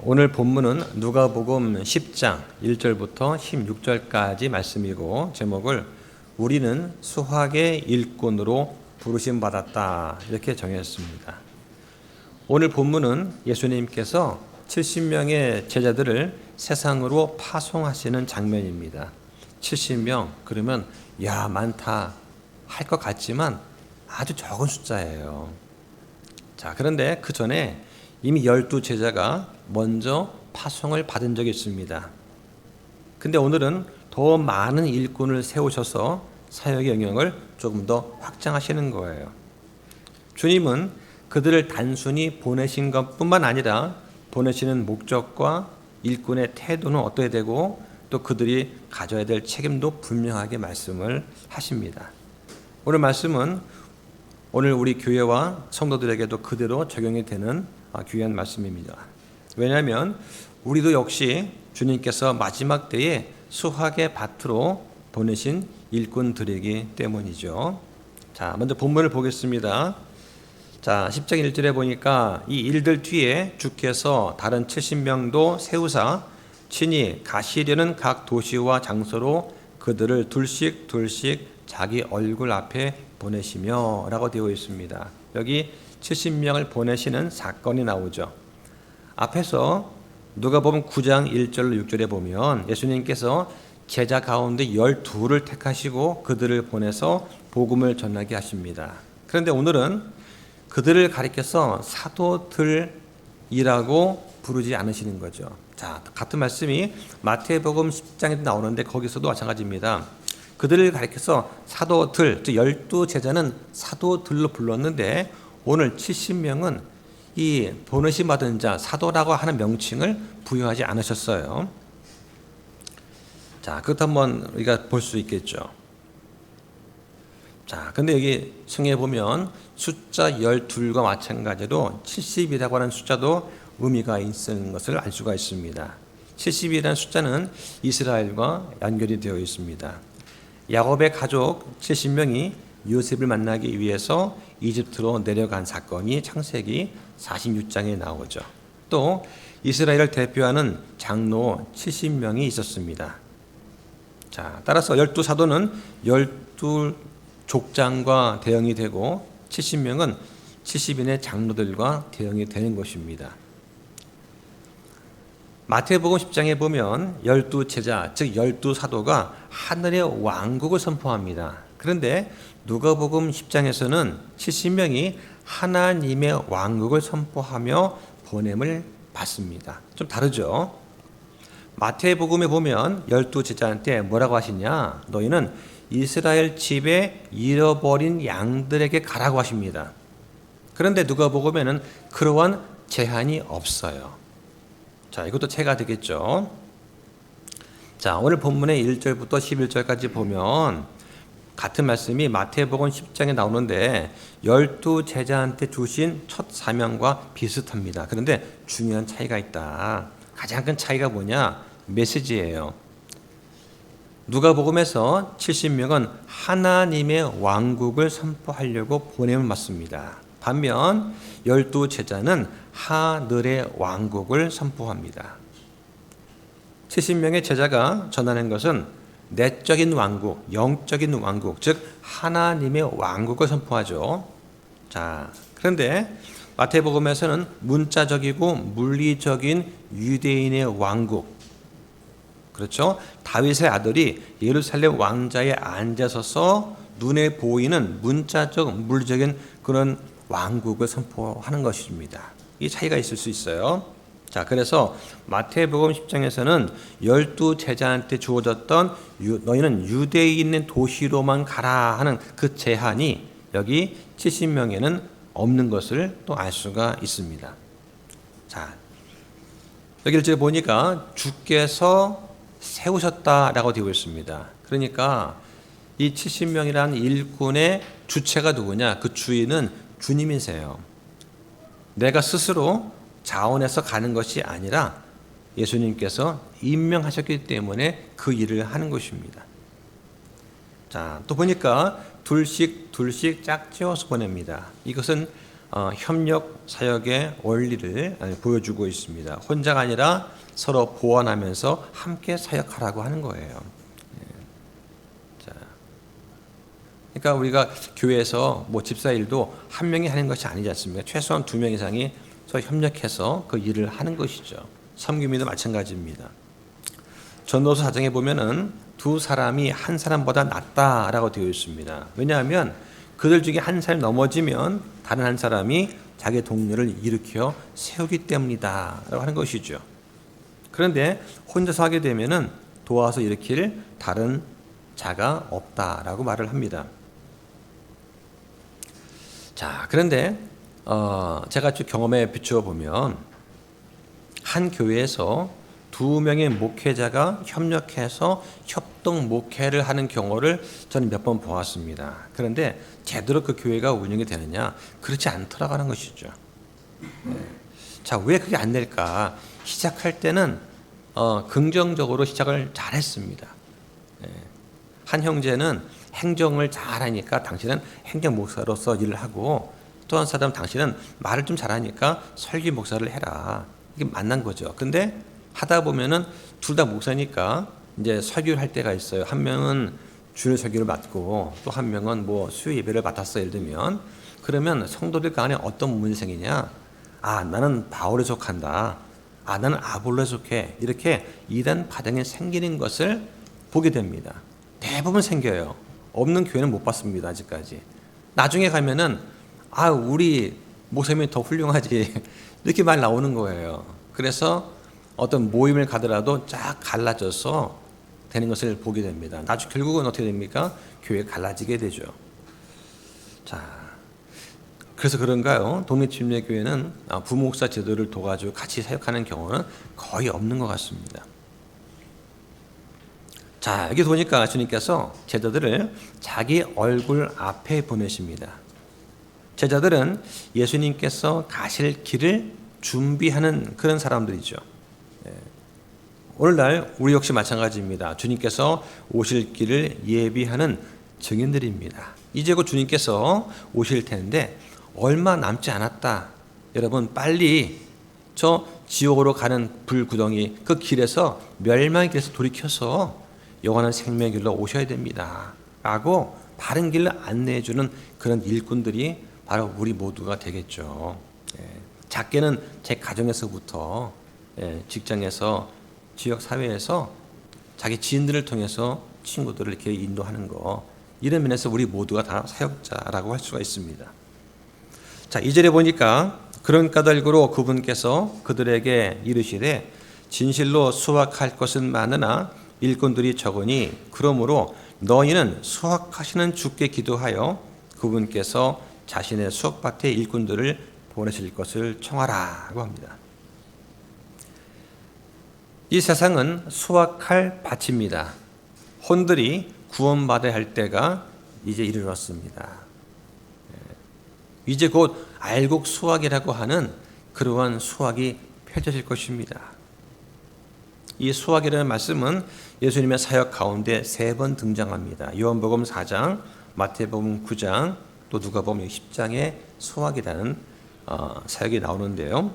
오늘 본문은 누가복음 10장 1절부터 16절까지 말씀이고 제목을 우리는 수학의 일꾼으로 부르심 받았다 이렇게 정했습니다. 오늘 본문은 예수님께서 70명의 제자들을 세상으로 파송하시는 장면입니다. 70명 그러면 야 많다 할 것 같지만 아주 적은 숫자예요. 자, 그런데 그 전에 이미 12제자가 먼저 파송을 받은 적이 있습니다. 근데 오늘은 더 많은 일꾼을 세우셔서 사역의 영역을 조금 더 확장하시는 거예요. 주님은 그들을 단순히 보내신 것뿐만 아니라 보내시는 목적과 일꾼의 태도는 어떠해야 되고 또 그들이 가져야 될 책임도 분명하게 말씀을 하십니다. 오늘 말씀은 오늘 우리 교회와 성도들에게도 그대로 적용이 되는 귀한 말씀입니다. 왜냐하면 우리도 역시 주님께서 마지막 때에 수확의 밭으로 보내신 일꾼들이기 때문이죠. 자, 먼저 본문을 보겠습니다. 자, 10장 1절에 보니까 이 일들 뒤에 주께서 다른 70명도 세우사 친히 가시려는 각 도시와 장소로 그들을 둘씩 자기 얼굴 앞에 보내시며 라고 되어 있습니다. 여기 70명을 보내시는 사건이 나오죠. 앞에서 누가복음 9장 1절로 6절에 보면 예수님께서 제자 가운데 12를 택하시고 그들을 보내서 복음을 전하게 하십니다. 그런데 오늘은 그들을 가리켜서 사도들이라고 부르지 않으시는 거죠. 자, 같은 말씀이 마태복음 10장에도 나오는데 거기서도 마찬가지입니다. 그들을 가리켜서 사도들, 즉 12제자는 사도들로 불렀는데 오늘 70명은 이 보내심 받은 자, 사도라고 하는 명칭을 부여하지 않으셨어요. 자, 그것도 한번 우리가 볼 수 있겠죠. 자, 근데 여기 성경에 보면 숫자 12과 마찬가지로 70이라고 하는 숫자도 의미가 있는 것을 알 수가 있습니다. 70이라는 숫자는 이스라엘과 연결이 되어 있습니다. 야곱의 가족 70명이 요셉을 만나기 위해서 이집트로 내려간 사건이 창세기 46장에 나오죠. 또 이스라엘을 대표하는 장로 70명이 있었습니다. 자, 따라서 12사도는 12족장과 대응이 되고 70명은 70인의 장로들과 대응이 되는 것입니다. 마태복음 10장에 보면 12제자, 즉 12사도가 하늘의 왕국을 선포합니다. 그런데 누가복음 10장에서는 70명이 하나님의 왕국을 선포하며 보냄을 받습니다. 좀 다르죠? 마태복음에 보면 12제자한테 뭐라고 하시냐? 너희는 이스라엘 집에 잃어버린 양들에게 가라고 하십니다. 그런데 누가복음에는 그러한 제한이 없어요. 자, 이것도 체가 되겠죠. 자, 오늘 본문의 1절부터 11절까지 보면 같은 말씀이 마태복음 10장에 나오는데 12제자한테 주신 첫 사명과 비슷합니다. 그런데 중요한 차이가 있다. 가장 큰 차이가 뭐냐? 메시지예요. 누가복음에서 70명은 하나님의 왕국을 선포하려고 보냄을 받습니다. 반면 12제자는 하늘의 왕국을 선포합니다. 70명의 제자가 전하는 것은 내적인 왕국, 영적인 왕국, 즉 하나님의 왕국을 선포하죠. 자, 그런데 마태복음에서는 문자적이고 물리적인 유대인의 왕국, 그렇죠? 다윗의 아들이 예루살렘 왕자에 앉아서서 눈에 보이는 문자적, 물리적인 그런 왕국을 선포하는 것입니다. 이 차이가 있을 수 있어요. 자, 그래서 마태복음 10장에서는 12제자한테 주어졌던 너희는 유대에 있는 도시로만 가라 하는 그 제한이 여기 70명에는 없는 것을 또 알 수가 있습니다. 자, 여기 1절에 보니까 주께서 세우셨다라고 되어 있습니다. 그러니까 이 70명이라는 일꾼의 주체가 누구냐? 그 주인은 주님이세요. 내가 스스로 자원해서 가는 것이 아니라 예수님께서 임명하셨기 때문에 그 일을 하는 것입니다. 자, 또 보니까 둘씩 짝지어서 보냅니다. 이것은 협력 사역의 원리를 보여주고 있습니다. 혼자가 아니라 서로 보완하면서 함께 사역하라고 하는 거예요. 자, 그러니까 우리가 교회에서 뭐 집사일도 한 명이 하는 것이 아니지 않습니까? 최소한 2명 이상이 서로 협력해서 그 일을 하는 것이죠. 섬김이도 마찬가지입니다. 전도서 4장에 보면은 2 사람이 한 사람보다 낫다라고 되어 있습니다. 왜냐하면 그들 중에 한 사람이 넘어지면 다른 한 사람이 자기 동료를 일으켜 세우기 때문이다 라고 하는 것이죠. 그런데 혼자서 하게 되면은 도와서 일으킬 다른 자가 없다라고 말을 합니다. 자, 그런데 제가 쭉 경험에 비추어 보면 한 교회에서 2명의 목회자가 협력해서 협동 목회를 하는 경우를 저는 몇 번 보았습니다. 그런데 제대로 그 교회가 운영이 되느냐? 그렇지 않더라고 하는 것이죠. 자, 왜 그게 안 될까? 시작할 때는 긍정적으로 시작을 잘했습니다. 한 형제는 행정을 잘하니까 당신은 행정 목사로서 일을 하고, 또 한 사람 당신은 말을 좀 잘하니까 설교 목사를 해라. 이게 만난 거죠. 근데 하다 보면은 둘 다 목사니까 이제 설교를 할 때가 있어요. 한 명은 주일 설교를 맡고 또 한 명은 뭐 수요 예배를 맡았어, 예를 들면. 그러면 성도들 간에 어떤 문제가 생기냐? 아, 나는 바울에 속한다. 아, 나는 아볼로에 속해. 이렇게 이단 파장이 생기는 것을 보게 됩니다. 대부분 생겨요. 없는 교회는 못 봤습니다, 아직까지. 나중에 가면은 아, 우리 목사님이 더 훌륭하지. 이렇게 말 나오는 거예요. 그래서 어떤 모임을 가더라도 쫙 갈라져서 되는 것을 보게 됩니다. 나중에 결국은 어떻게 됩니까? 교회가 갈라지게 되죠. 자, 그래서 그런가요? 독립침례교회는 부목사 제도를 도와주고 같이 사역하는 경우는 거의 없는 것 같습니다. 자, 여기 보니까 주님께서 제자들을 자기 얼굴 앞에 보내십니다. 제자들은 예수님께서 가실 길을 준비하는 그런 사람들이죠. 오늘날 우리 역시 마찬가지입니다. 주님께서 오실 길을 예비하는 증인들입니다. 이제 곧 주님께서 오실 텐데 얼마 남지 않았다. 여러분, 빨리 저 지옥으로 가는 불구덩이 그 길에서 멸망의 길에서 돌이켜서 영원한 생명의 길로 오셔야 됩니다. 라고 바른 길을 안내해주는 그런 일꾼들이 바로 우리 모두가 되겠죠. 작게는 제 가정에서부터, 직장에서, 지역 사회에서 자기 지인들을 통해서 친구들을 이렇게 인도하는 거, 이런 면에서 우리 모두가 다 사역자라고 할 수가 있습니다. 자, 2절에 보니까 그런 까닭으로 그분께서 그들에게 이르시되 진실로 수확할 것은 많으나 일꾼들이 적으니 그러므로 너희는 수확하시는 주께 기도하여 그분께서 자신의 수확밭에 일꾼들을 보내실 것을 청하라고 합니다. 이 세상은 수확할 밭입니다. 혼들이 구원받아야 할 때가 이제 이르렀습니다. 이제 곧 알곡 수확이라고 하는 그러한 수확이 펼쳐질 것입니다. 이 수확이라는 말씀은 예수님의 사역 가운데 3번 등장합니다. 요한복음 4장, 마태복음 9장, 또 누가복음 10장에 수확이라는 사역이 나오는데요.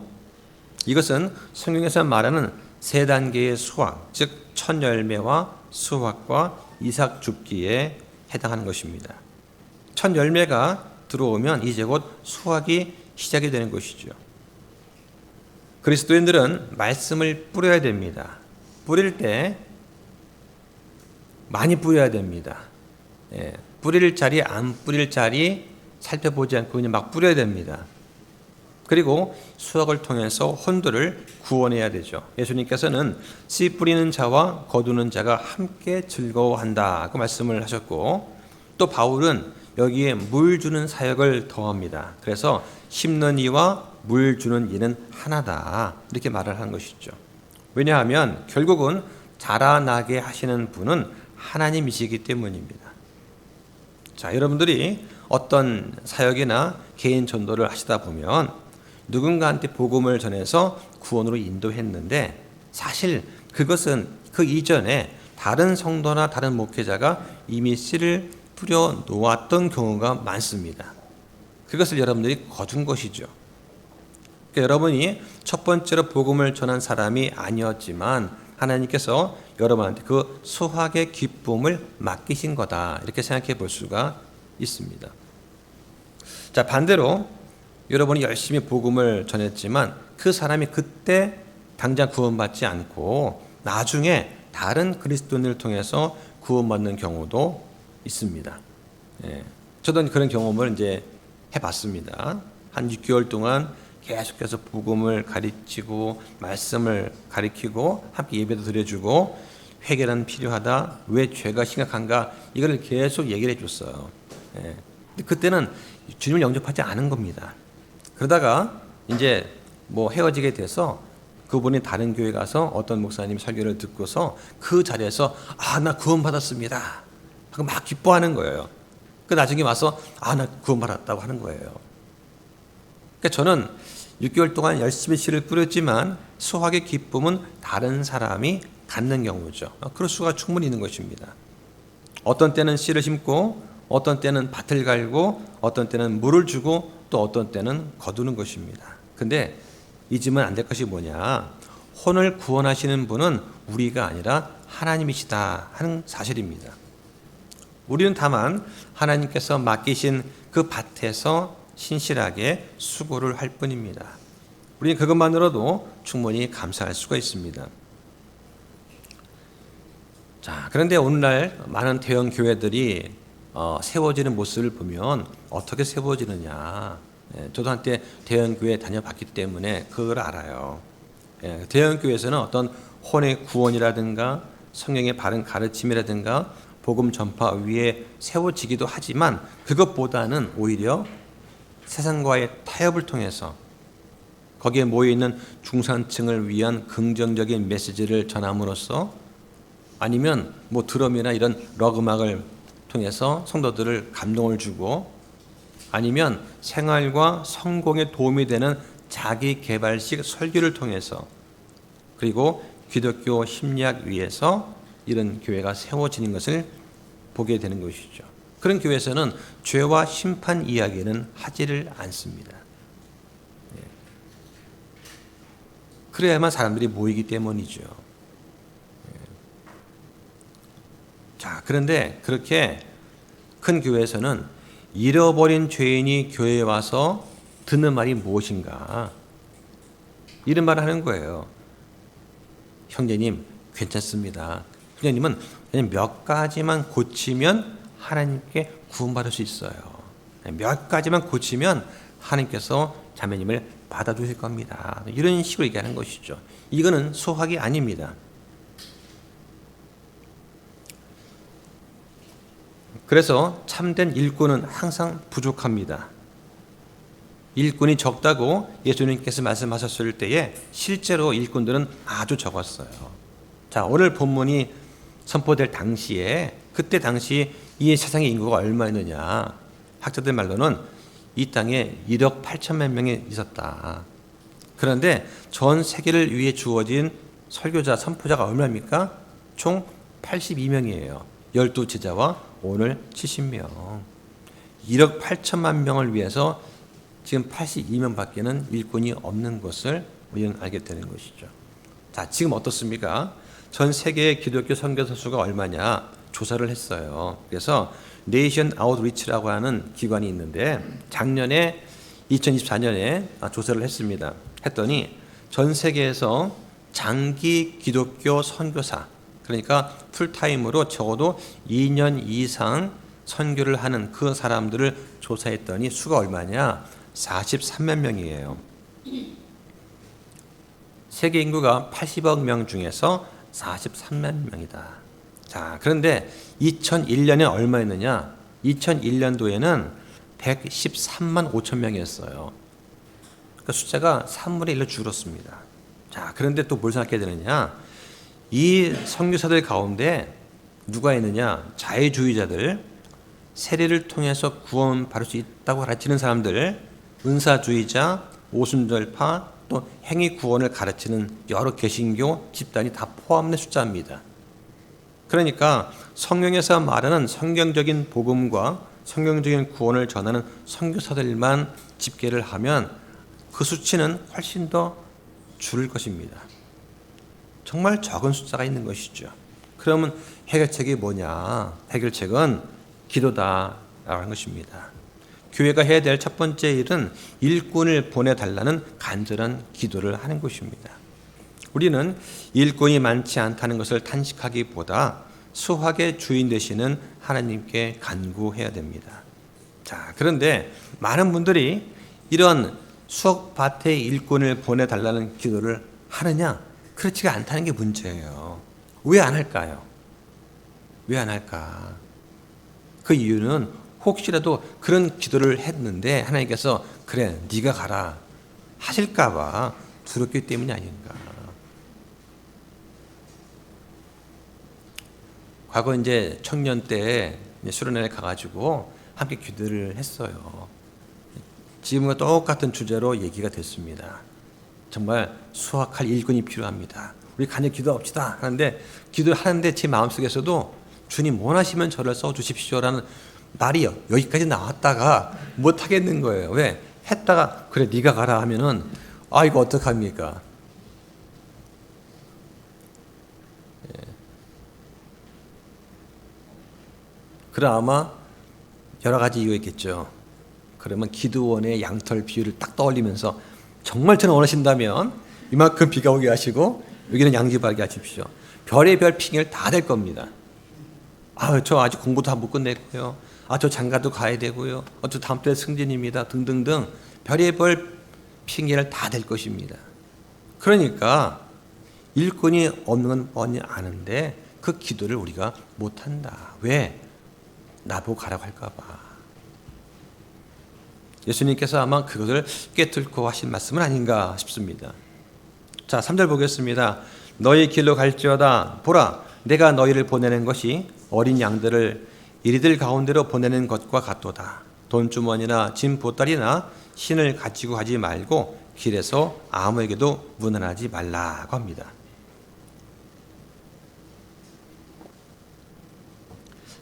이것은 성경에서 말하는 3단계의 수확, 즉 첫 열매와 수확과 이삭 줍기에 해당하는 것입니다. 첫 열매가 들어오면 이제 곧 수확이 시작이 되는 것이죠. 그리스도인들은 말씀을 뿌려야 됩니다. 뿌릴 때 많이 뿌려야 됩니다. 뿌릴 자리, 안 뿌릴 자리 살펴보지 않고 그냥 막 뿌려야 됩니다. 그리고 수확을 통해서 혼들을 구원해야 되죠. 예수님께서는 씨 뿌리는 자와 거두는 자가 함께 즐거워한다고 말씀을 하셨고, 또 바울은 여기에 물 주는 사역을 더합니다. 그래서 심는 이와 물 주는 이는 하나다, 이렇게 말을 한 것이죠. 왜냐하면 결국은 자라나게 하시는 분은 하나님이시기 때문입니다. 자, 여러분들이 어떤 사역이나 개인 전도를 하시다 보면 누군가한테 복음을 전해서 구원으로 인도했는데 사실 그것은 그 이전에 다른 성도나 다른 목회자가 이미 씨를 뿌려 놓았던 경우가 많습니다. 그것을 여러분들이 거둔 것이죠. 그러니까 여러분이 첫 번째로 복음을 전한 사람이 아니었지만 하나님께서 여러분한테 그 수확의 기쁨을 맡기신 거다, 이렇게 생각해 볼 수가 있습니다. 자, 반대로 여러분이 열심히 복음을 전했지만 그 사람이 그때 당장 구원받지 않고 나중에 다른 그리스도인을 통해서 구원받는 경우도 있습니다. 저도 그런 경험을 이제 해봤습니다. 한 6개월 동안 계속해서 복음을 가르치고 말씀을 가르치고 함께 예배도 드려주고 회개는 필요하다, 왜 죄가 심각한가, 이걸 계속 얘기를 해줬어요. 근데 그때는 주님을 영접하지 않은 겁니다. 그러다가 이제 뭐 헤어지게 돼서 그분이 다른 교회 가서 어떤 목사님 설교를 듣고서 그 자리에서 나 구원받았습니다 하고 막 기뻐하는 거예요. 그 나중에 와서 나 구원받았다고 하는 거예요. 그러니까 저는 6개월 동안 열심히 씨를 뿌렸지만 수확의 기쁨은 다른 사람이 갖는 경우죠. 그럴 수가 충분히 있는 것입니다. 어떤 때는 씨를 심고 어떤 때는 밭을 갈고 어떤 때는 물을 주고 또 어떤 때는 거두는 것입니다. 근데 잊으면 안 될 것이 뭐냐, 혼을 구원하시는 분은 우리가 아니라 하나님이시다 하는 사실입니다. 우리는 다만 하나님께서 맡기신 그 밭에서 신실하게 수고를 할 뿐입니다. 우리는 그것만으로도 충분히 감사할 수가 있습니다. 자, 그런데 오늘날 많은 대형 교회들이 세워지는 모습을 보면 어떻게 세워지느냐, 저도 한때 대형 교회 다녀봤기 때문에 그걸 알아요. 대형 교회에서는 어떤 혼의 구원이라든가 성령의 바른 가르침이라든가 복음 전파 위에 세워지기도 하지만 그것보다는 오히려 세상과의 타협을 통해서 거기에 모여있는 중산층을 위한 긍정적인 메시지를 전함으로써, 아니면 뭐 드럼이나 이런 록 음악을 통해서 성도들을 감동을 주고, 아니면 생활과 성공에 도움이 되는 자기 개발식 설교를 통해서, 그리고 기독교 심리학 위에서 이런 교회가 세워지는 것을 보게 되는 것이죠. 그런 교회에서는 죄와 심판 이야기는 하지를 않습니다. 그래야만 사람들이 모이기 때문이죠. 자, 그런데 그렇게 큰 교회에서는 잃어버린 죄인이 교회에 와서 듣는 말이 무엇인가? 이런 말을 하는 거예요. 형제님, 괜찮습니다. 형제님은 그냥 몇 가지만 고치면 하나님께 구원받을 수 있어요. 몇 가지만 고치면 하나님께서 자매님을 받아주실 겁니다. 이런 식으로 얘기하는 것이죠. 이거는 수학이 아닙니다. 그래서 참된 일꾼은 항상 부족합니다. 일꾼이 적다고 예수님께서 말씀하셨을 때에 실제로 일꾼들은 아주 적었어요. 자, 오늘 본문이 선포될 당시에, 그때 당시 이 세상의 인구가 얼마였느냐, 학자들 말로는 이 땅에 1억 8천만 명이 있었다. 그런데 전 세계를 위해 주어진 설교자, 선포자가 얼마입니까? 총 82명이에요. 12제자와 오늘 70명. 1억 8천만 명을 위해서 지금 82명밖에는 일꾼이 없는 것을 우리는 알게 되는 것이죠. 자, 지금 어떻습니까? 전 세계의 기독교 선교사 수가 얼마냐 조사를 했어요. 그래서 네이션 아웃리치라고 하는 기관이 있는데 작년에 2024년에 조사를 했습니다. 했더니 전 세계에서 장기 기독교 선교사, 그러니까 풀타임으로 적어도 2년 이상 선교를 하는 그 사람들을 조사했더니 수가 얼마냐? 43만 명이에요. 세계 인구가 80억 명 중에서 43만 명이다. 자, 그런데 2001년에 얼마였느냐? 2001년도에는 113만 5천 명이었어요. 그러니까 숫자가 3분의 1로 줄었습니다. 자, 그런데 또 뭘 생각해야 되느냐? 이 선교사들 가운데 누가 있느냐? 자유주의자들, 세례를 통해서 구원받을 수 있다고 가르치는 사람들, 은사주의자, 오순절파, 또 행위 구원을 가르치는 여러 개신교 집단이 다 포함된 숫자입니다. 그러니까 성경에서 말하는 성경적인 복음과 성경적인 구원을 전하는 선교사들만 집계를 하면 그 수치는 훨씬 더 줄을 것입니다. 정말 적은 숫자가 있는 것이죠. 그러면 해결책이 뭐냐? 해결책은 기도다라고 하는 것입니다. 교회가 해야 될 첫 번째 일은 일꾼을 보내달라는 간절한 기도를 하는 것입니다. 우리는 일꾼이 많지 않다는 것을 탄식하기보다 수확의 주인 되시는 하나님께 간구해야 됩니다. 자, 그런데 많은 분들이 이런 수확밭에 일꾼을 보내달라는 기도를 하느냐? 그렇지가 않다는 게 문제예요. 왜 안 할까요? 왜 안 할까? 그 이유는 혹시라도 그런 기도를 했는데 하나님께서 그래 네가 가라 하실까 봐 두렵기 때문이 아닌가. 과거 이제 청년 때 수련회에 가가지고 함께 기도를 했어요. 지금과 똑같은 주제로 얘기가 됐습니다. 정말 수확할 일꾼이 필요합니다. 우리 간절히 기도합시다 하는데 기도를 하는데 제 마음속에서도 주님 원하시면 저를 써주십시오라는 말이 여기까지 나왔다가 못 하겠는 거예요. 왜? 했다가 그래 네가 가라 하면은 아 이거 어떡합니까? 그럼 아마 여러 가지 이유가 있겠죠. 그러면 기드온의 양털 비유를 딱 떠올리면서 정말 저는 원하신다면 이만큼 비가 오게 하시고 여기는 양지 발게 하십시오. 별의 별 핑계를 다 댈 겁니다. 저 아직 공부도 다 못 끝냈고요. 저 장가도 가야 되고요. 저 다음 주에 승진입니다. 등등등 별의 별 핑계를 다 댈 것입니다. 그러니까 일꾼이 없는 건 뻔히 아는데 그 기도를 우리가 못한다. 왜? 나보고 가라고 할까 봐. 예수님께서 아마 그것을 꿰뚫고 하신 말씀은 아닌가 싶습니다. 자, 3절 보겠습니다. 너희 길로 갈지어다. 보라, 내가 너희를 보내는 것이 어린 양들을 이리들 가운데로 보내는 것과 같도다. 돈주머니나 짐 보따리나 신을 가지고 가지 말고 길에서 아무에게도 문안하지 말라고 합니다.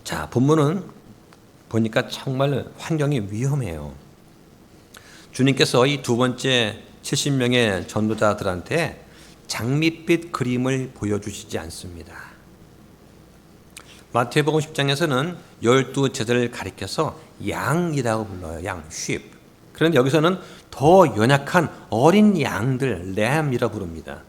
자, 본문은 보니까 정말 환경이 위험해요. 주님께서 이 두 번째 70명의 전도자들한테 장밋빛 그림을 보여주시지 않습니다. 마태복음 10장에서는 12제자를 가리켜서 양이라고 불러요. 양, sheep. 그런데 여기서는 더 연약한 어린 양들, lamb이라고 부릅니다.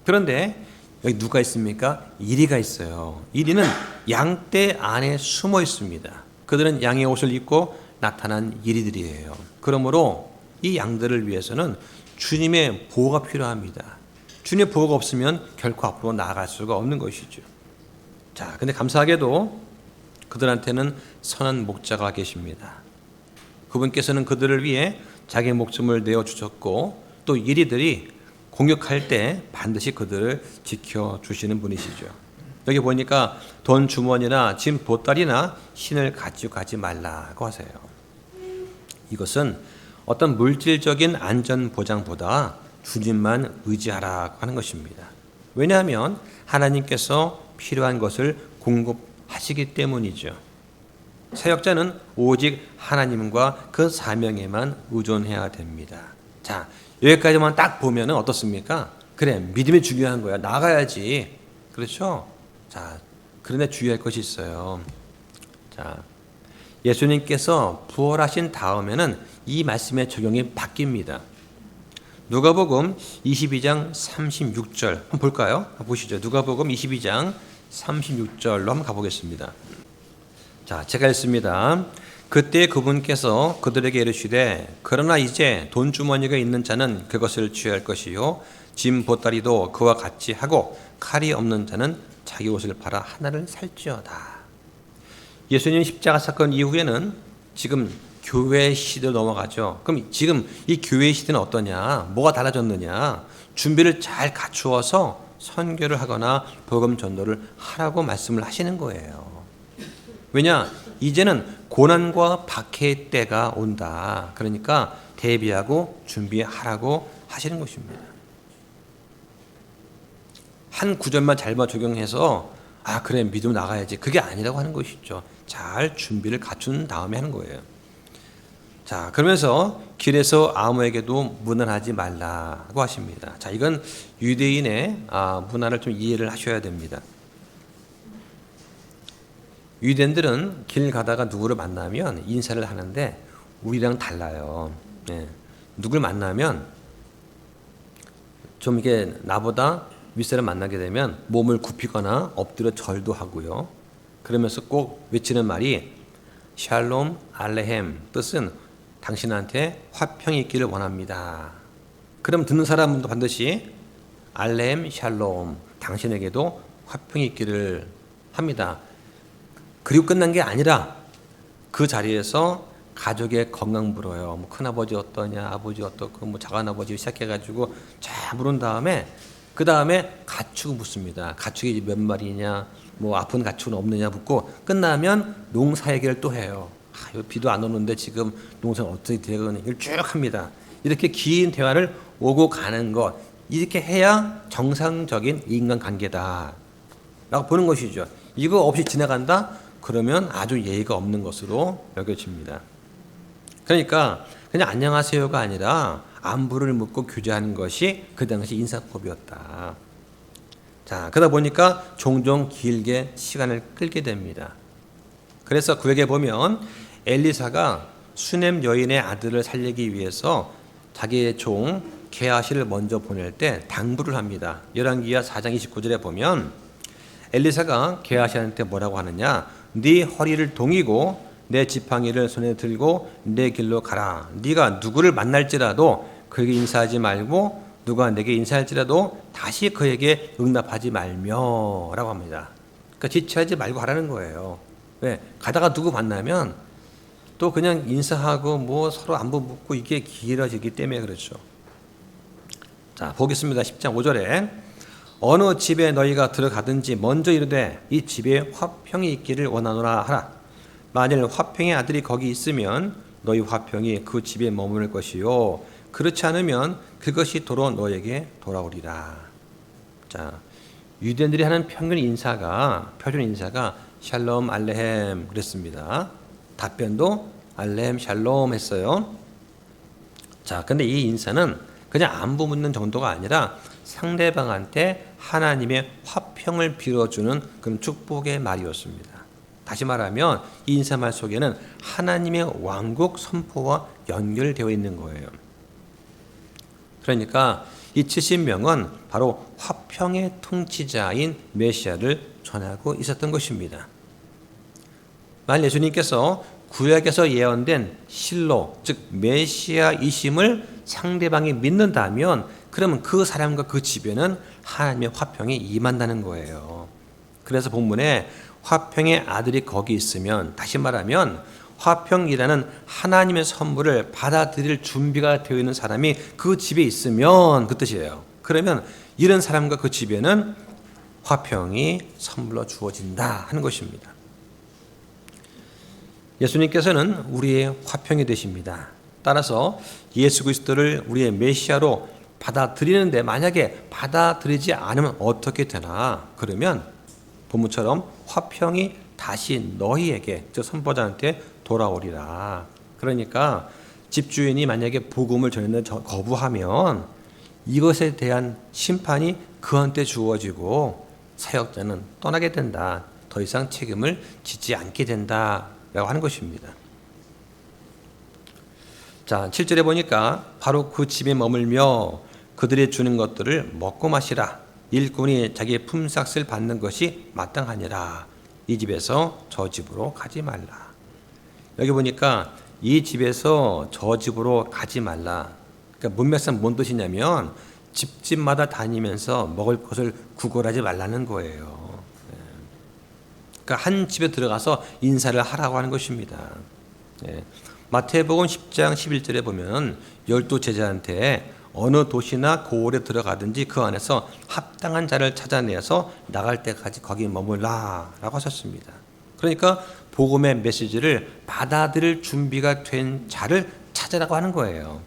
그런데 여기 누가 있습니까? 이리가 있어요. 이리는 양떼 안에 숨어 있습니다. 그들은 양의 옷을 입고 나타난 이리들이에요. 그러므로 이 양들을 위해서는 주님의 보호가 필요합니다. 주님의 보호가 없으면 결코 앞으로 나아갈 수가 없는 것이죠. 자, 근데 감사하게도 그들한테는 선한 목자가 계십니다. 그분께서는 그들을 위해 자기 목숨을 내어주셨고 또 이리들이 공격할 때 반드시 그들을 지켜주시는 분이시죠. 여기 보니까 돈 주머니나 짐 보따리나 신을 가지고 가지 말라고 하세요. 이것은 어떤 물질적인 안전 보장보다 주님만 의지하라고 하는 것입니다. 왜냐하면 하나님께서 필요한 것을 공급하시기 때문이죠. 사역자는 오직 하나님과 그 사명에만 의존해야 됩니다. 자, 여기까지만 딱 보면 어떻습니까? 그래, 믿음이 중요한 거야. 나가야지. 그렇죠? 자, 그런데 주의할 것이 있어요. 자, 예수님께서 부활하신 다음에는 이 말씀의 적용이 바뀝니다. 누가복음 22장 36절 한번 볼까요? 보시죠. 누가복음 22장 36절로 한번 가보겠습니다. 자, 제가 읽습니다. 그때 그분께서 그들에게 이르시되 그러나 이제 돈주머니가 있는 자는 그것을 취할 것이요 짐 보따리도 그와 같이 하고 칼이 없는 자는 자기 옷을 팔아 하나를 살지어다. 예수님 십자가 사건 이후에는 지금 교회 시대로 넘어가죠. 그럼 지금 이 교회 시대는 어떠냐? 뭐가 달라졌느냐? 준비를 잘 갖추어서 선교를 하거나 복음 전도를 하라고 말씀을 하시는 거예요. 왜냐? 이제는 고난과 박해의 때가 온다. 그러니까 대비하고 준비하라고 하시는 것입니다. 한 구절만 잘못 적용해서 아 그래 믿음 나가야지. 그게 아니라고 하는 것이죠. 잘 준비를 갖춘 다음에 하는 거예요. 자 그러면서 길에서 아무에게도 문안하지 말라고 하십니다. 자 이건 유대인의 문화를 좀 이해를 하셔야 됩니다. 유대인들은 길 가다가 누구를 만나면 인사를 하는데 우리랑 달라요. 네. 누굴 만나면 좀 이게 나보다 윗사람 만나게 되면 몸을 굽히거나 엎드려 절도 하고요. 그러면서 꼭 외치는 말이 샬롬 알레헴, 뜻은 당신한테 화평이 있기를 원합니다. 그럼 듣는 사람도 반드시 알레헴 샬롬, 당신에게도 화평이 있기를 합니다. 그리고 끝난 게 아니라 그 자리에서 가족의 건강 물어요. 뭐 큰아버지 어떠냐, 아버지 어떻고, 뭐 작은아버지 시작해가지고 쫙 물은 다음에 그 다음에 가축 묻습니다. 가축이 몇 마리냐, 뭐 아픈 가축은 없느냐 묻고 끝나면 농사 얘기를 또 해요. 비도 안 오는데 지금 농사는 어떻게 되거든요. 이걸 쭉 합니다. 이렇게 긴 대화를 오고 가는 것, 이렇게 해야 정상적인 인간관계다 라고 보는 것이죠. 이거 없이 지나간다? 그러면 아주 예의가 없는 것으로 여겨집니다. 그러니까 그냥 안녕하세요가 아니라 안부를 묻고 교제하는 것이 그 당시 인사법이었다. 자, 그러다 보니까 종종 길게 시간을 끌게 됩니다. 그래서 구약에 보면 엘리사가 수넴 여인의 아들을 살리기 위해서 자기의 종 게하시를 먼저 보낼 때 당부를 합니다. 열왕기하 4장 29절에 보면 엘리사가 게하시한테 뭐라고 하느냐? 네 허리를 동이고 내 지팡이를 손에 들고 내 길로 가라. 네가 누구를 만날지라도 그에게 인사하지 말고 누가 내게 인사할지라도 다시 그에게 응답하지 말며 라고 합니다. 그러니까 지체하지 말고 가라는 거예요. 왜? 가다가 누구 만나면 또 그냥 인사하고 뭐 서로 안부 묻고 이게 길어지기 때문에 그렇죠. 자, 보겠습니다. 10장 5절에 어느 집에 너희가 들어가든지 먼저 이르되 이 집에 화평이 있기를 원하노라 하라. 만일 화평의 아들이 거기 있으면 너희 화평이 그 집에 머무를 것이요 그렇지 않으면 그것이 도로 너에게 돌아오리라. 자, 유대인들이 하는 표준 인사가 샬롬 알레헴 그랬습니다. 답변도 알레헴 샬롬 했어요. 자, 근데 이 인사는 그냥 안부 묻는 정도가 아니라 상대방한테 하나님의 화평을 빌어주는 그런 축복의 말이었습니다. 다시 말하면 이 인사말 속에는 하나님의 왕국 선포와 연결되어 있는 거예요. 그러니까 이 70명은 바로 화평의 통치자인 메시아를 전하고 있었던 것입니다. 만일 예수님께서 구약에서 예언된 실로, 즉 메시아이심을 상대방이 믿는다면 그러면 그 사람과 그 집에는 하나님의 화평이 임한다는 거예요. 그래서 본문에 화평의 아들이 거기 있으면, 다시 말하면 화평이라는 하나님의 선물을 받아들일 준비가 되어 있는 사람이 그 집에 있으면 그 뜻이에요. 그러면 이런 사람과 그 집에는 화평이 선물로 주어진다 하는 것입니다. 예수님께서는 우리의 화평이 되십니다. 따라서 예수 그리스도를 우리의 메시아로 받아들이는데 만약에 받아들이지 않으면 어떻게 되나? 그러면 본문처럼 화평이 다시 너희에게, 저 선포자한테 돌아오리라. 그러니까 집주인이 만약에 복음을 전했는데 거부하면 이것에 대한 심판이 그한테 주어지고 사역자는 떠나게 된다. 더 이상 책임을 지지 않게 된다라고 하는 것입니다. 자, 7절에 보니까 바로 그 집에 머물며 그들이 주는 것들을 먹고 마시라. 일꾼이 자기의 품삯을 받는 것이 마땅하니라. 이 집에서 저 집으로 가지 말라. 여기 보니까 이 집에서 저 집으로 가지 말라. 그러니까 문맥상 뭔 뜻이냐면 집집마다 다니면서 먹을 것을 구걸하지 말라는 거예요. 그러니까 한 집에 들어가서 인사를 하라고 하는 것입니다. 마태복음 10장 11절에 보면 12 제자한테 어느 도시나 고을에 들어가든지 그 안에서 합당한 자를 찾아내서 나갈 때까지 거기 머물라 라고 하셨습니다. 그러니까 복음의 메시지를 받아들일 준비가 된 자를 찾으라고 하는 거예요.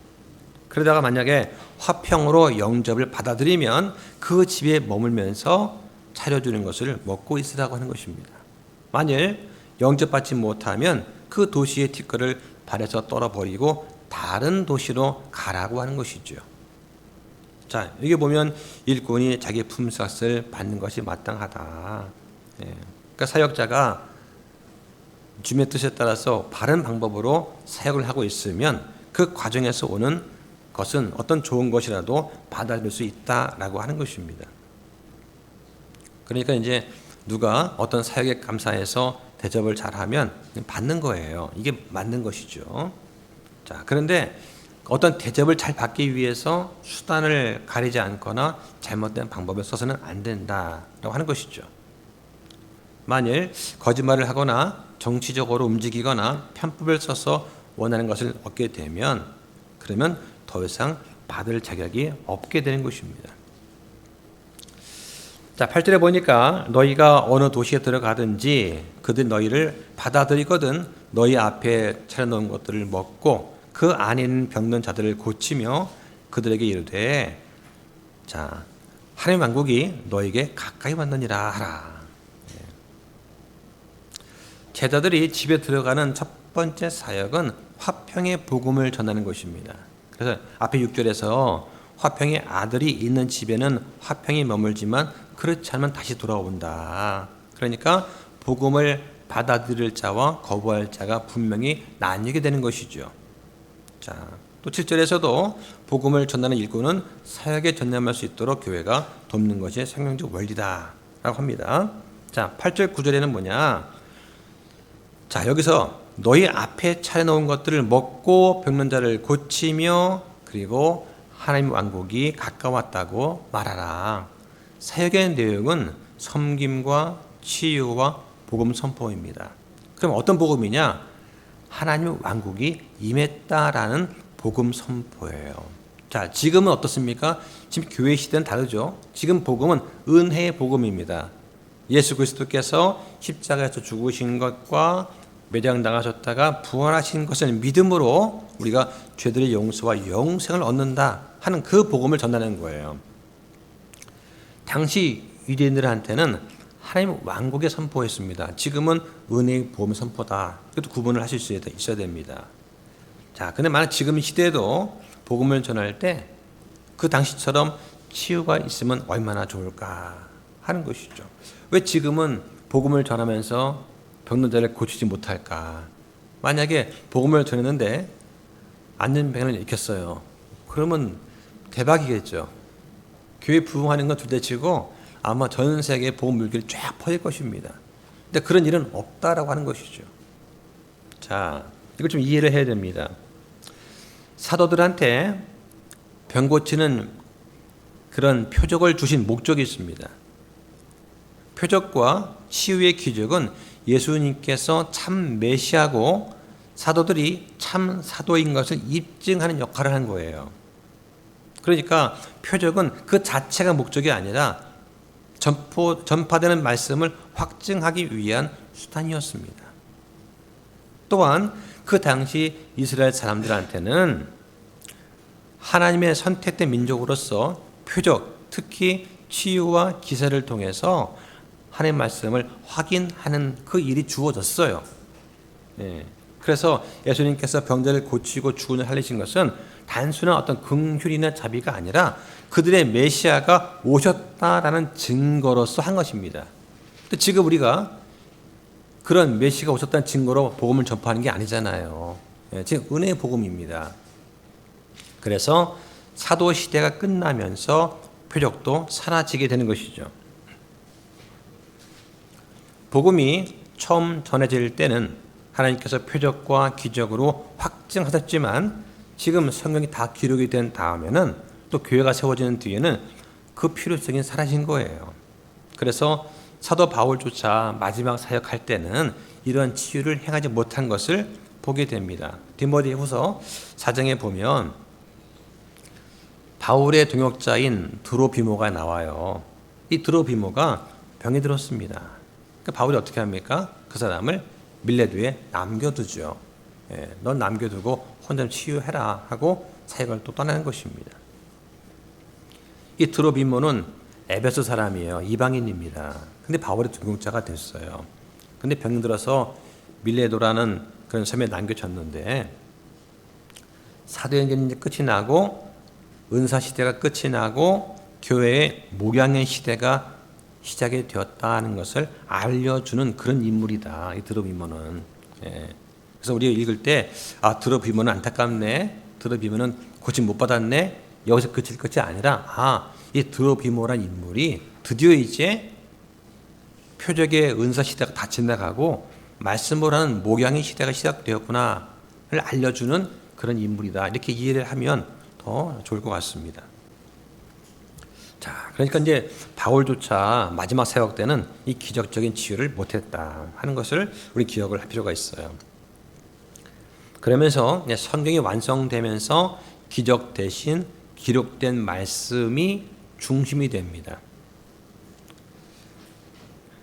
그러다가 만약에 화평으로 영접을 받아들이면 그 집에 머물면서 차려주는 것을 먹고 있으라고 하는 것입니다. 만일 영접받지 못하면 그 도시의 티끌을 발에서 떨어버리고 다른 도시로 가라고 하는 것이죠. 자, 여기 보면 일꾼이 자기 품삯을 받는 것이 마땅하다. 그러니까 사역자가 주님의 뜻에 따라서 바른 방법으로 사역을 하고 있으면 그 과정에서 오는 것은 어떤 좋은 것이라도 받아들일 수 있다라고 하는 것입니다. 그러니까 이제 누가 어떤 사역에 감사해서 대접을 잘하면 받는 거예요. 이게 맞는 것이죠. 자, 그런데 어떤 대접을 잘 받기 위해서 수단을 가리지 않거나 잘못된 방법을 써서는 안 된다라고 하는 것이죠. 만일 거짓말을 하거나 정치적으로 움직이거나 편법을 써서 원하는 것을 얻게 되면 그러면 더 이상 받을 자격이 없게 되는 것입니다. 자, 8절에 보니까 너희가 어느 도시에 들어가든지 그들 너희를 받아들이거든 너희 앞에 차려놓은 것들을 먹고 그 안에 있는 병든 자들을 고치며 그들에게 이르되 자, 하나님 왕국이 너에게 가까이 왔느니라 하라. 제자들이 집에 들어가는 첫 번째 사역은 화평의 복음을 전하는 것입니다. 그래서 앞에 6절에서 화평의 아들이 있는 집에는 화평이 머물지만 그렇지 않으면 다시 돌아온다. 그러니까 복음을 받아들일 자와 거부할 자가 분명히 나뉘게 되는 것이죠. 자, 또 7절에서도 복음을 전하는 일꾼은 사역에 전념할 수 있도록 교회가 돕는 것이 생명적 원리다라고 합니다. 자, 8절 9절에는 뭐냐? 자, 여기서 너희 앞에 차려놓은 것들을 먹고 병든 자를 고치며 그리고 하나님 왕국이 가까웠다고 말하라. 사역의 내용은 섬김과 치유와 복음 선포입니다. 그럼 어떤 복음이냐? 하나님 왕국이 임했다라는 복음 선포예요. 자, 지금은 어떻습니까? 지금 교회 시대는 다르죠. 지금 복음은 은혜의 복음입니다. 예수 그리스도께서 십자가에서 죽으신 것과 매장당하셨다가 부활하신 것을 믿음으로 우리가 죄들의 용서와 영생을 얻는다 하는 그 복음을 전하는 거예요. 당시 유대인들한테는 하나님 왕국의 선포였습니다. 지금은 은혜의 복음의 선포다. 이것도 구분을 하실 수 있어야 됩니다. 자, 근데 만약 지금 시대에도 복음을 전할 때 그 당시처럼 치유가 있으면 얼마나 좋을까 하는 것이죠. 왜 지금은 복음을 전하면서 병든 자를 고치지 못할까? 만약에 복음을 전했는데 앉은 병을 일으켰어요. 그러면 대박이겠죠. 교회 부흥하는 건 둘째치고 아마 전 세계에 복음 물결이 쫙 퍼질 것입니다. 근데 그런 일은 없다라고 하는 것이죠. 자, 이걸 좀 이해를 해야 됩니다. 사도들한테 병 고치는 그런 표적을 주신 목적이 있습니다. 표적과 치유의 기적은 예수님께서 참 메시아고 사도들이 참 사도인 것을 입증하는 역할을 한 거예요. 그러니까 표적은 그 자체가 목적이 아니라 전파되는 말씀을 확증하기 위한 수단이었습니다. 또한 그 당시 이스라엘 사람들한테는 하나님의 선택된 민족으로서 표적, 특히 치유와 기사를 통해서 하나님의 말씀을 확인하는 그 일이 주어졌어요. 그래서 예수님께서 병자를 고치고 죽음을 살리신 것은 단순한 어떤 긍휼이나 자비가 아니라 그들의 메시아가 오셨다라는 증거로서 한 것입니다. 근데 지금 우리가 그런 메시아가 오셨다는 증거로 복음을 전파하는 게 아니잖아요. 지금 은혜의 복음입니다. 그래서 사도 시대가 끝나면서 표적도 사라지게 되는 것이죠. 복음이 처음 전해질 때는 하나님께서 표적과 기적으로 확증하셨지만 지금 성경이 다 기록이 된 다음에는 또 교회가 세워지는 뒤에는 그 필요성이 사라진 거예요. 그래서 사도 바울조차 마지막 사역할 때는 이런 치유를 행하지 못한 것을 보게 됩니다. 디모데후서 4장에 보면 바울의 동역자인 드로비모가 나와요. 이 드로비모가 병이 들었습니다. 그러니까 바울이 어떻게 합니까? 그 사람을 밀레도에 남겨두죠. 넌 남겨두고 혼자 치유해라 하고 사역을 또 떠나는 것입니다. 이 드로비모는 에베소 사람이에요. 이방인입니다. 근데 바울의 동역자가 됐어요. 근데 병 들어서 밀레도라는 그런 섬에 남겨졌는데 사도행전이 이제 끝이 나고 은사 시대가 끝이 나고 교회의 목양의 시대가 시작이 되었다는 것을 알려주는 그런 인물이다. 이 드로비모는. 그래서 우리가 읽을 때 드로비모는 안타깝네. 드로비모는 고침 못 받았네. 여기서 그칠 것이 아니라 이 드로비모란 인물이 드디어 이제 표적의 은사 시대가 다 지나가고 말씀을 하는 목양의 시대가 시작되었구나를 알려주는 그런 인물이다. 이렇게 이해를 하면 더 좋을 것 같습니다. 자, 그러니까 이제 바울조차 마지막 사역 때는 이 기적적인 치유를 못했다 하는 것을 우리 기억을 할 필요가 있어요. 그러면서 성경이 완성되면서 기적 대신 기록된 말씀이 중심이 됩니다.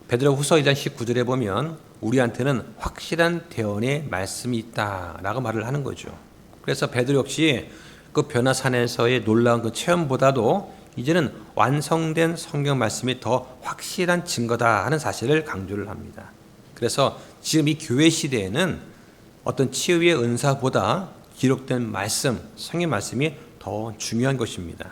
베드로후서 2장 19절에 보면 우리한테는 확실한 대언의 말씀이 있다라고 말을 하는 거죠. 그래서 베드로 역시 그 변화산에서의 놀라운 그 체험보다도 이제는 완성된 성경 말씀이 더 확실한 증거다 하는 사실을 강조를 합니다. 그래서 지금 이 교회 시대에는 어떤 치유의 은사보다 기록된 말씀, 성경 말씀이 더 중요한 것입니다.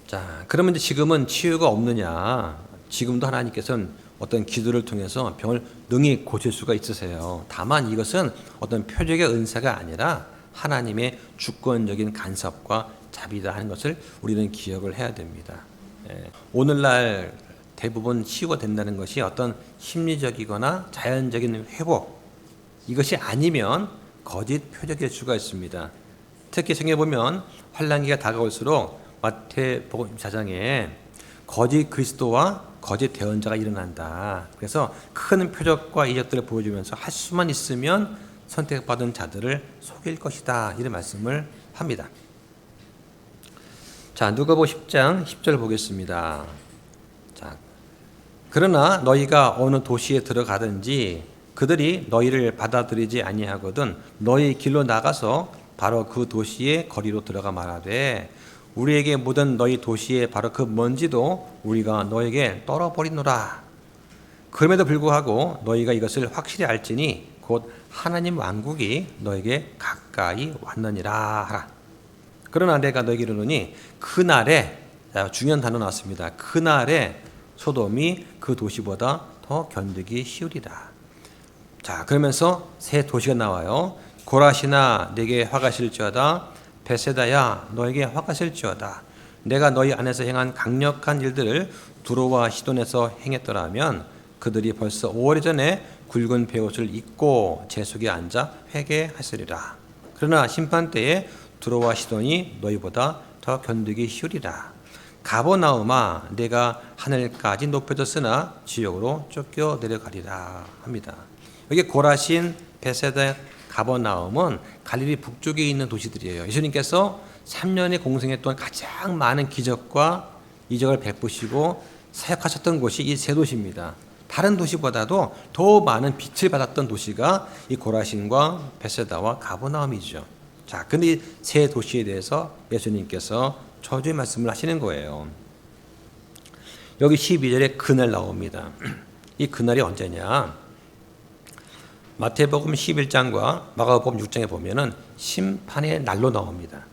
자, 그러면 이제 지금은 치유가 없느냐? 지금도 하나님께서는 어떤 기도를 통해서 병을 능히 고칠 수가 있으세요. 다만 이것은 어떤 표적의 은사가 아니라 하나님의 주권적인 간섭과 자비다 하는 것을 우리는 기억을 해야 됩니다. 오늘날 대부분 치유가 된다는 것이 어떤 심리적이거나 자연적인 회복, 이것이 아니면 거짓 표적일 수가 있습니다. 특히 성경에 보면 환난기가 다가올수록 마태복음 4장에 거짓 그리스도와 거짓 대언자가 일어난다. 그래서 큰 표적과 이적들을 보여주면서 할 수만 있으면 선택받은 자들을 속일 것이다. 이런 말씀을 합니다. 자, 누가복음 10장 10절 보겠습니다. 자, 그러나 너희가 어느 도시에 들어가든지 그들이 너희를 받아들이지 아니하거든 너희 길로 나가서 바로 그 도시의 거리로 들어가 말하되 우리에게 묻은 너희 도시의 바로 그 먼지도 우리가 너에게 떨어버리노라. 그럼에도 불구하고 너희가 이것을 확실히 알지니 곧 하나님 왕국이 너에게 가까이 왔느니라 하라. 그러나 내가 너에게 이르노니 그날에, 중요한 단어 나왔습니다. 그날에 소돔이 그 도시보다 더 견디기 쉬우리라. 자, 그러면서 세 도시가 나와요. 고라시나 내게 화가 실지어다. 베세다야 너에게 화가 실지어다. 내가 너희 안에서 행한 강력한 일들을 두로와 시돈에서 행했더라면 그들이 벌써 오래전에 굵은 베옷을 입고 제 속에 앉아 회개하시리라. 그러나 심판 때에 두로와 시돈이 너희보다 더 견디기 쉬우리라. 가버나움아 내가 하늘까지 높여졌으나 지옥으로 쫓겨 내려가리라 합니다. 여기 고라신, 베세다, 가버나움은 갈릴리 북쪽에 있는 도시들이에요. 예수님께서 3년에 공생했던 가장 많은 기적과 이적을 베푸시고 사역하셨던 곳이 이 세 도시입니다. 다른 도시보다도 더 많은 빛을 받았던 도시가 이 고라신과 베세다와 가버나움이죠. 자, 근데 이 세 도시에 대해서 예수님께서 저주의 말씀을 하시는 거예요. 여기 12절에 그날 나옵니다. 이 그날이 언제냐? 마태복음 11장과 마가복음 6장에 보면은 심판의 날로 나옵니다.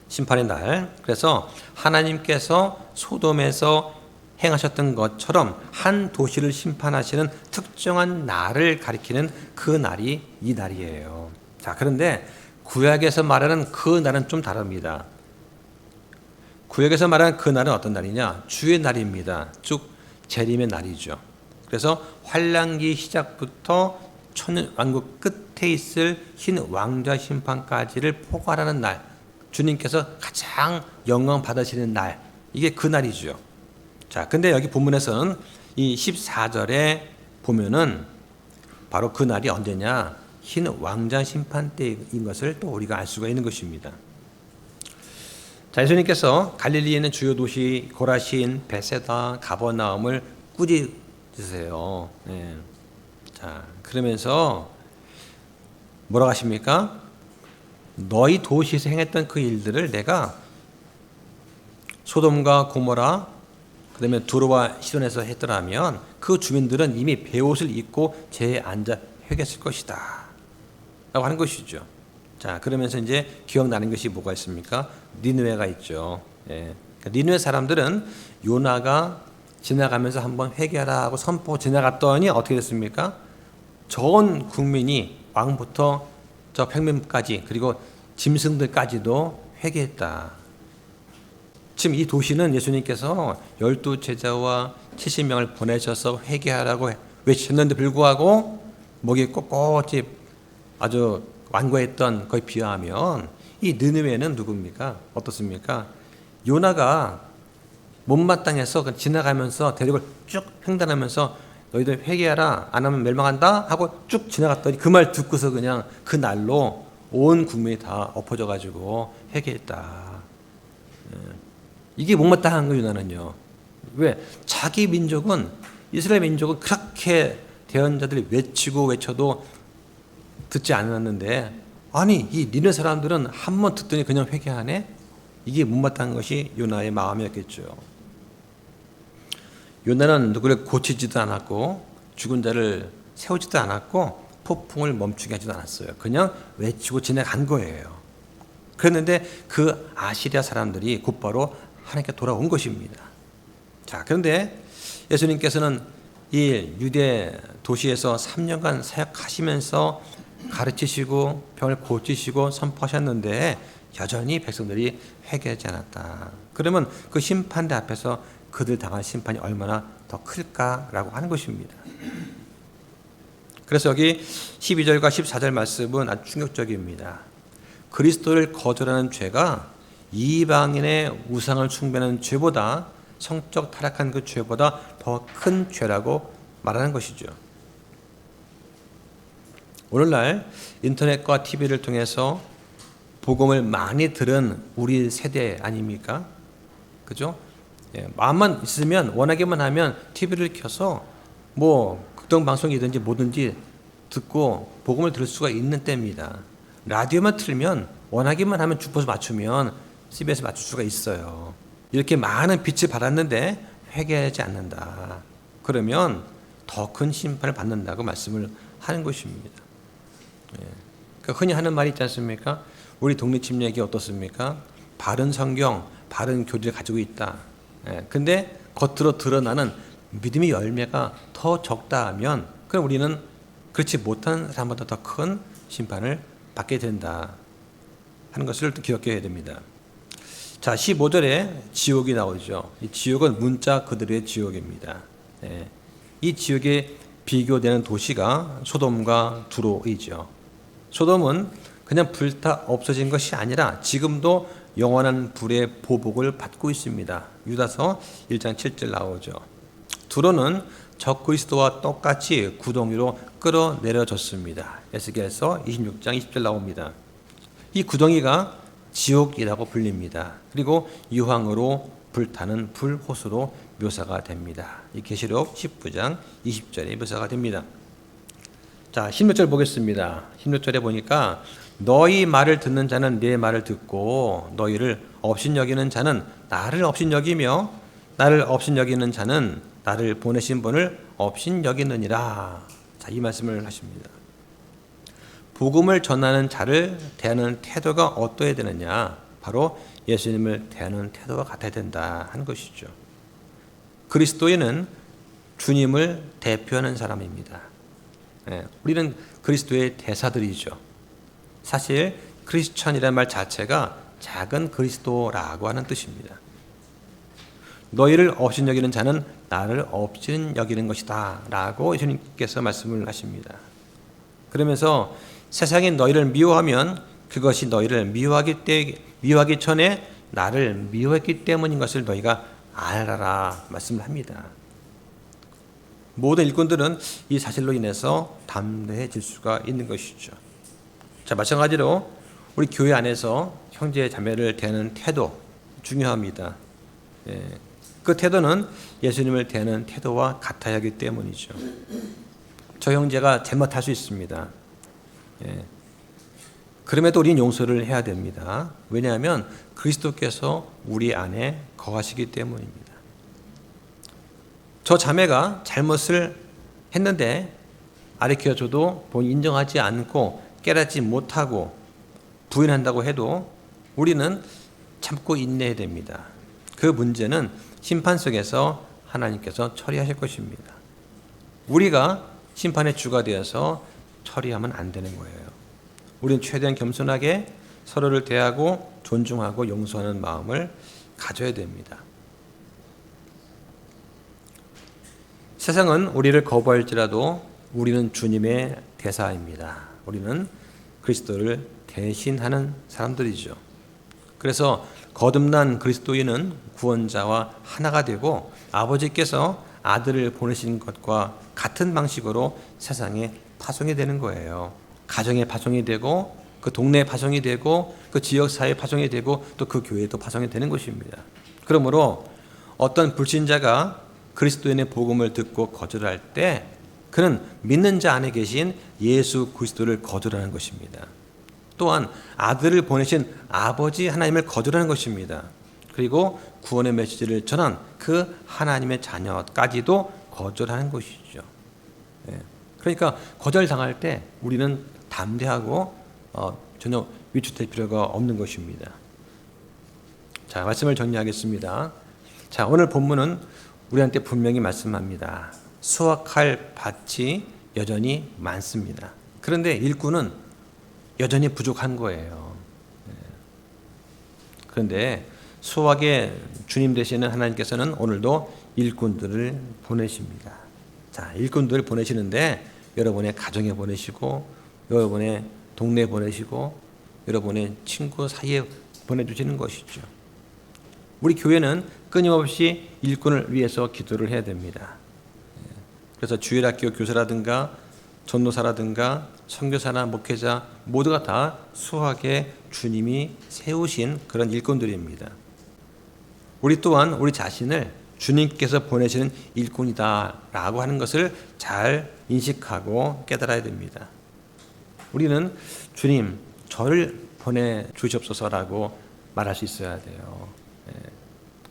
심판의 날. 그래서 하나님께서 소돔에서 행하셨던 것처럼 한 도시를 심판하시는 특정한 날을 가리키는 그 날이 이 날이에요. 자, 그런데 구약에서 말하는 그 날은 좀 다릅니다. 구약에서 말하는 그 날은 어떤 날이냐? 주의 날입니다. 쭉 재림의 날이죠. 그래서 환난기 시작부터 천왕국 끝에 있을 흰 왕좌 심판까지를 포괄하는 날, 주님께서 가장 영광 받으시는 날, 이게 그 날이죠. 자, 근데 여기 본문에서는 이 14절에 보면은 바로 그 날이 언제냐? 흰 왕좌 심판 때인 것을 또 우리가 알 수가 있는 것입니다. 자, 예수님께서 갈릴리에 있는 주요 도시 고라신, 베세다, 가버나움을 꾸짖으세요. 네. 자, 그러면서 뭐라고 하십니까? 너희 도시에서 행했던 그 일들을 내가 소돔과 고모라 그다음에 두로와 시돈에서 했더라면 그 주민들은 이미 베옷을 입고 제에 앉아 회개했을 것이다 라고 하는 것이죠. 자, 그러면서 이제 기억나는 것이 뭐가 있습니까? 니느웨가 있죠. 예. 그러니까 니느웨 사람들은 요나가 지나가면서 한번 회개하라 하고 선포 지나갔더니 어떻게 됐습니까? 전 국민이 왕부터 저 평민까지 그리고 짐승들까지도 회개했다. 지금 이 도시는 예수님께서 12제자와 70명을 보내셔서 회개하라고 외쳤는데 불구하고 목이 꼿꼿이 아주 완고했던 거에 비하면 이 느느웨는 누굽니까? 어떻습니까? 요나가 못마땅해서 지나가면서 대륙을 쭉 횡단하면서 너희들 회개하라 안 하면 멸망한다 하고 쭉 지나갔더니 그 말 듣고서 그냥 그 날로 온 국민이 다 엎어져 가지고 회개했다. 이게 못마땅한 거예요. 요나는요. 왜? 자기 민족은 이스라엘 민족은 그렇게 대언자들이 외치고 외쳐도 듣지 않았는데 아니 이 니네 사람들은 한 번 듣더니 그냥 회개하네? 이게 못마땅한 것이 요나의 마음이었겠죠. 요나는 누구를 고치지도 않았고 죽은 자를 세우지도 않았고 폭풍을 멈추게 하지도 않았어요. 그냥 외치고 지나간 거예요. 그랬는데 그 아시리아 사람들이 곧바로 하나님께 돌아온 것입니다. 자, 그런데 예수님께서는 이 유대 도시에서 3년간 사역하시면서 가르치시고 병을 고치시고 선포하셨는데 여전히 백성들이 회개하지 않았다. 그러면 그 심판대 앞에서 그들 당할 심판이 얼마나 더 클까라고 하는 것입니다. 그래서 여기 12절과 14절 말씀은 아주 충격적입니다. 그리스도를 거절하는 죄가 이방인의 우상을 숭배하는 죄보다 성적 타락한 그 죄보다 더 큰 죄라고 말하는 것이죠. 오늘날 인터넷과 TV를 통해서 복음을 많이 들은 우리 세대 아닙니까? 그죠? 예, 마음만 있으면 원하기만 하면 TV를 켜서 뭐 극동방송이든지 뭐든지 듣고 복음을 들을 수가 있는 때입니다. 라디오만 틀면 원하기만 하면 주파수 맞추면 CBS 맞출 수가 있어요. 이렇게 많은 빛을 받았는데 회개하지 않는다. 그러면 더 큰 심판을 받는다고 말씀을 하는 것입니다. 예. 그러니까 흔히 하는 말이 있지 않습니까? 우리 독립침략이 어떻습니까? 바른 성경, 바른 교리를 가지고 있다. 근데 겉으로 드러나는 믿음의 열매가 더 적다 하면 그럼 우리는 그렇지 못한 사람보다 더 큰 심판을 받게 된다 하는 것을 또 기억해야 됩니다. 자, 15절에 지옥이 나오죠. 이 지옥은 문자 그대로의 지옥입니다. 이 지옥에 비교되는 도시가 소돔과 두로이죠. 소돔은 그냥 불타 없어진 것이 아니라 지금도 영원한 불의 보복을 받고 있습니다. 유다서 1장 7절 나오죠. 두로는 적그리스도와 똑같이 구덩이로 끌어내려졌습니다. 에스겔서 26장 20절 나옵니다. 이 구덩이가 지옥이라고 불립니다. 그리고 유황으로 불타는 불호수로 묘사가 됩니다. 이 계시록 19장 20절에 묘사가 됩니다. 자, 16절 보겠습니다. 16절에 보니까 너희 말을 듣는 자는 내 말을 듣고 너희를 업신여기는 자는 나를 업신여기며 나를 업신여기는 자는 나를 보내신 분을 업신여기느니라. 자, 이 말씀을 하십니다. 복음을 전하는 자를 대하는 태도가 어떠해야 되느냐? 바로 예수님을 대하는 태도가 같아야 된다 하는 것이죠. 그리스도인은 주님을 대표하는 사람입니다. 우리는 그리스도의 대사들이죠. 사실 크리스천이라는 말 자체가 작은 그리스도라고 하는 뜻입니다. 너희를 업신 여기는 자는 나를 업신 여기는 것이다 라고 예수님께서 말씀을 하십니다. 그러면서 세상이 너희를 미워하면 그것이 너희를 미워하기 전에 나를 미워했기 때문인 것을 너희가 알아라 말씀을 합니다. 모든 일꾼들은 이 사실로 인해서 담대해질 수가 있는 것이죠. 자, 마찬가지로 우리 교회 안에서 형제 자매를 대하는 태도 중요합니다. 그 태도는 예수님을 대하는 태도와 같아야 하기 때문이죠. 저 형제가 잘못할 수 있습니다. 그럼에도 우리는 용서를 해야 됩니다. 왜냐하면 그리스도께서 우리 안에 거하시기 때문입니다. 저 자매가 잘못을 했는데 가르쳐줘도 본인이 인정하지 않고 깨닫지 못하고 부인한다고 해도 우리는 참고 인내해야 됩니다. 그 문제는 심판 속에서 하나님께서 처리하실 것입니다. 우리가 심판의 주가 되어서 처리하면 안 되는 거예요. 우리는 최대한 겸손하게 서로를 대하고 존중하고 용서하는 마음을 가져야 됩니다. 세상은 우리를 거부할지라도 우리는 주님의 대사입니다. 우리는 그리스도를 대신하는 사람들이죠. 그래서 거듭난 그리스도인은 구원자와 하나가 되고 아버지께서 아들을 보내신 것과 같은 방식으로 세상에 파송이 되는 거예요. 가정에 파송이 되고 그 동네에 파송이 되고 그 지역사회에 파송이 되고 또 그 교회에도 파송이 되는 것입니다. 그러므로 어떤 불신자가 그리스도인의 복음을 듣고 거절할 때 그는 믿는 자 안에 계신 예수 그리스도를 거절하는 것입니다. 또한 아들을 보내신 아버지 하나님을 거절하는 것입니다. 그리고 구원의 메시지를 전한 그 하나님의 자녀까지도 거절하는 것이죠. 그러니까 거절당할 때 우리는 담대하고 전혀 위축될 필요가 없는 것입니다. 자, 말씀을 정리하겠습니다. 자, 오늘 본문은 우리한테 분명히 말씀합니다. 수확할 밭이 여전히 많습니다. 그런데 일꾼은 여전히 부족한 거예요. 그런데 수확의 주님 되시는 하나님께서는 오늘도 일꾼들을 보내십니다. 자, 일꾼들을 보내시는데 여러분의 가정에 보내시고 여러분의 동네에 보내시고 여러분의 친구 사이에 보내주시는 것이죠. 우리 교회는 끊임없이 일꾼을 위해서 기도를 해야 됩니다. 그래서 주일학교 교사라든가 전도사라든가 선교사나 목회자 모두가 다 수학에 주님이 세우신 그런 일꾼들입니다. 우리 또한 우리 자신을 주님께서 보내시는 일꾼이다라고 하는 것을 잘 인식하고 깨달아야 됩니다. 우리는 주님, 저를 보내주시옵소서라고 말할 수 있어야 돼요.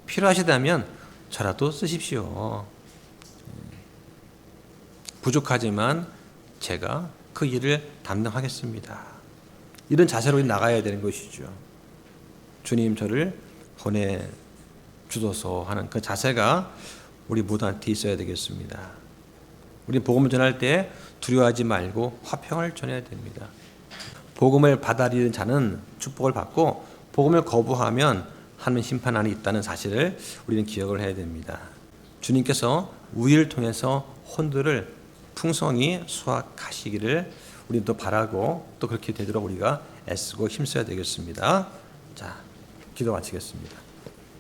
필요하시다면 저라도 쓰십시오. 부족하지만 제가 그 일을 담당하겠습니다. 이런 자세로 나가야 되는 것이죠. 주님, 저를 보내주소서 하는 그 자세가 우리 모두한테 있어야 되겠습니다. 우리 복음을 전할 때 두려워하지 말고 화평을 전해야 됩니다. 복음을 받아들이는 자는 축복을 받고 복음을 거부하면 하나님 심판 안에 있다는 사실을 우리는 기억을 해야 됩니다. 주님께서 우리를 통해서 혼들을 풍성히 수확하시기를 우리는 또 바라고 또 그렇게 되도록 우리가 애쓰고 힘써야 되겠습니다. 자, 기도 마치겠습니다.